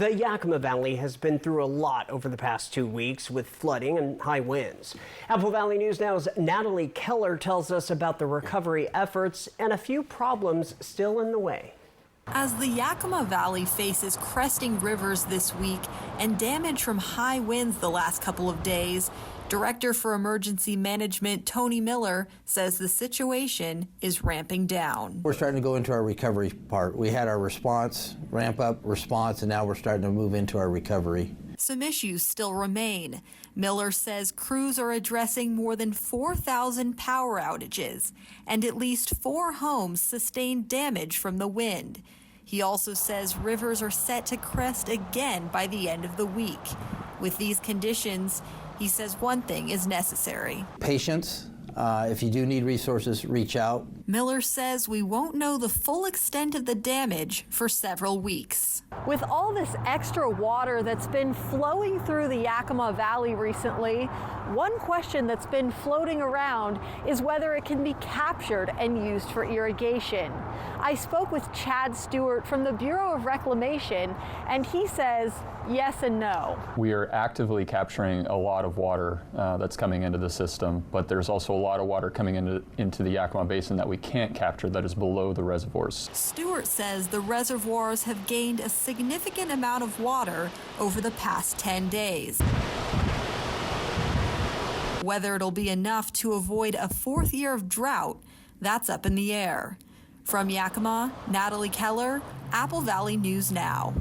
The Yakima Valley has been through a lot over the past 2 weeks with flooding and high winds. Apple Valley News Now's Natalie Keller tells us about the recovery efforts and a few problems still in the way. As the Yakima Valley faces cresting rivers this week and damage from high winds the last couple of days, Director for Emergency Management Tony Miller says the situation is ramping down. We're starting to go into our recovery part. We had our response, ramp up response, and now we're starting to move into our recovery. Some issues still remain. Miller says crews are addressing more than 4,000 power outages, and at least 4 homes sustained damage from the wind. He also says rivers are set to crest again by the end of the week. With these conditions, he says one thing is necessary. Patience. If you do need resources, reach out. Miller says we won't know the full extent of the damage for several weeks. With all this extra water that's been flowing through the Yakima Valley recently, one question that's been floating around is whether it can be captured and used for irrigation. I spoke with Chad Stewart from the Bureau of Reclamation, and he says yes and no. We are actively capturing a lot of water that's coming into the system, but there's also a lot of water coming into the Yakima Basin that we can't capture that is below the reservoirs. Stewart says the reservoirs have gained a significant amount of water over the past 10 days. Whether it'll be enough to avoid a 4th year of drought, that's up in the air. From Yakima, Natalie Keller, Apple Valley News Now.